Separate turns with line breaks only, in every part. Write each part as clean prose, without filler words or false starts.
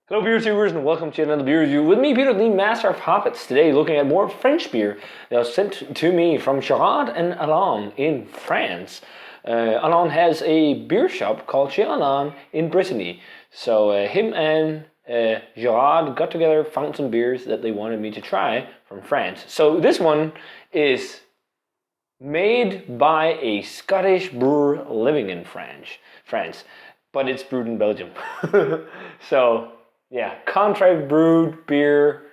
Hello beer reviewers and welcome to another beer review with me, Peter, the master of hobbits. Today looking at more French beer that was sent to me from Gerard and Allan in France. Allan has a beer shop called Chez Allan in Brittany. So him and Gerard got together, found some beers that they wanted me to try from France. So this one is made by a Scottish brewer living in France, but it's brewed in Belgium. So yeah, contract brewed beer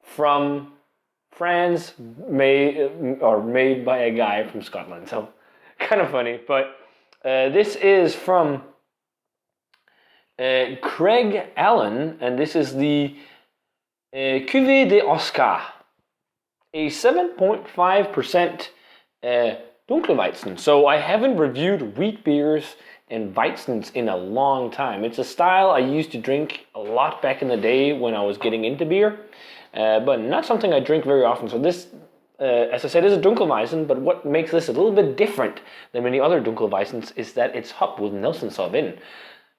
from France, made by a guy from Scotland. So kind of funny, but this is from Craig Allen, and this is the Cuvée de Oscar, a 7.5% Dunkelweizen. So I haven't reviewed wheat beers and Weizens in a long time. It's a style I used to drink a lot back in the day when I was getting into beer, but not something I drink very often. So this, as I said, is a Dunkelweizen, but what makes this a little bit different than many other Dunkelweizens is that it's hopped with Nelson Sauvin.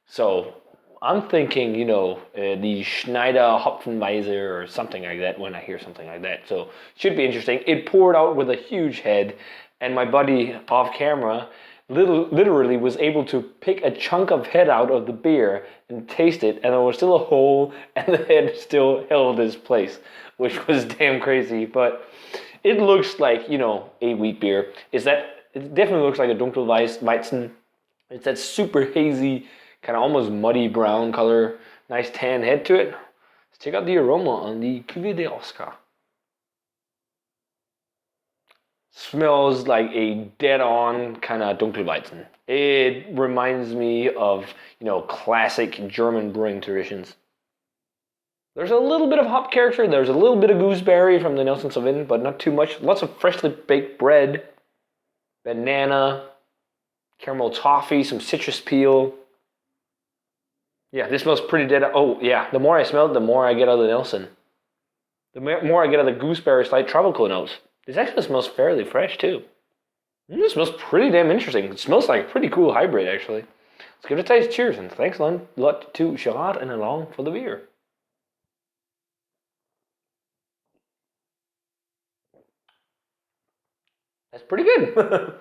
So I'm thinking, the Schneider Hopfenweise or something like that when I hear something like that. So should be interesting. It poured out with a huge head, and my buddy off camera literally was able to pick a chunk of head out of the beer and taste it, and there was still a hole, and the head still held its place, which was damn crazy. But it looks like, a wheat beer. It definitely looks like a Dunkelweizen. It's that super hazy, kind of almost muddy brown color, nice tan head to it. Let's check out the aroma on the Cuvée de Oscar. Smells like a dead-on kind of Dunkelweizen. It reminds me of, classic German brewing traditions. There's a little bit of hop character. There's a little bit of gooseberry from the Nelson Sauvin, but not too much. Lots of freshly baked bread, banana, caramel toffee, some citrus peel. Yeah, this smells pretty dead. Oh, yeah, the more I smell it, the more I get out of the Nelson. The more I get out of the gooseberry, slight tropical notes. This actually smells fairly fresh, too. It smells pretty damn interesting. It smells like a pretty cool hybrid, actually. Let's give it a taste. Cheers, and thanks a lot to Gerard and Allan for the beer. That's pretty good.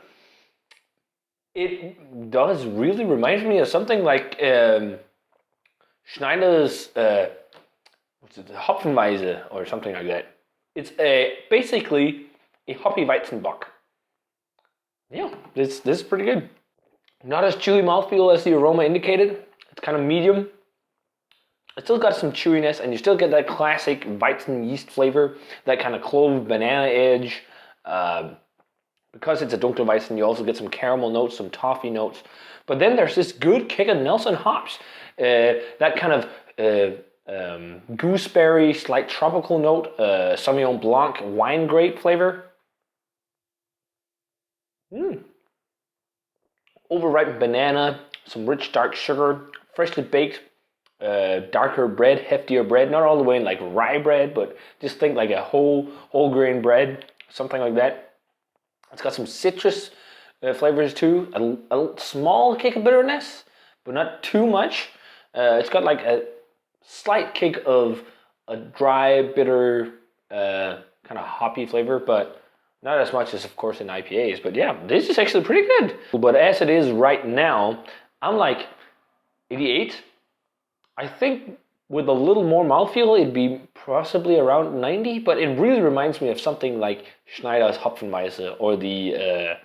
It does really remind me of something like Schneider's Hopfenweise or something like that. It's basically a hoppy Weizenbock. Yeah, this is pretty good. Not as chewy mouthfeel as the aroma indicated. It's kind of medium. It's still got some chewiness, and you still get that classic Weizen yeast flavor, that kind of clove banana edge. Because it's a Dunkelweizen, you also get some caramel notes, some toffee notes. But then there's this good kick of Nelson hops. That kind of gooseberry, slight tropical note, Sauvignon Blanc wine grape flavor. Overripe banana, some rich dark sugar, freshly baked, darker bread, heftier bread. Not all the way in like rye bread, but just think like a whole grain bread, something like that. It's got some citrus flavors too, a small kick of bitterness, but not too much. It's got like a slight kick of a dry, bitter, kind of hoppy flavor, but not as much as, of course, in IPAs. But yeah, this is actually pretty good. But as it is right now, I'm like 88. I think with a little more mouthfeel, it'd be possibly around 90, but it really reminds me of something like Schneider's Hopfenweise or the,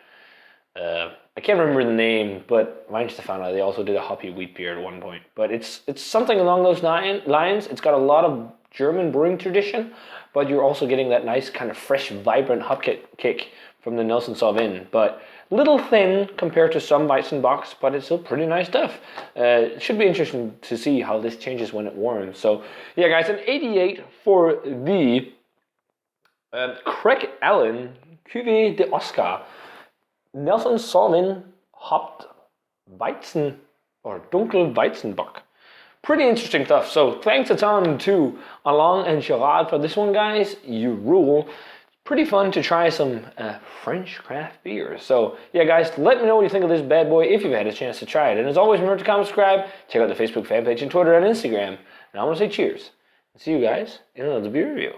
I can't remember the name, but Weizenstefano, they also did a hoppy wheat beer at one point. But it's something along those lines. It's got a lot of German brewing tradition, but you're also getting that nice kind of fresh, vibrant hop kick from the Nelson Sauvin. But little thin compared to some Weizenbocks, but it's still pretty nice stuff. It should be interesting to see how this changes when it warms. So yeah, guys, an 88 for the Craig Allen Cuvée de Oscar Nelson Sauvin hopped Weizen or Dunkelweizenbock. Pretty interesting stuff. So thanks a ton to Allan and Gerard for this one, guys. You rule. pretty fun to try some French craft beers. So yeah, guys, let me know what you think of this bad boy if you've had a chance to try it. And as always, remember to comment, subscribe, check out the Facebook fan page and Twitter and Instagram. And I want to say cheers and see you guys in another beer review.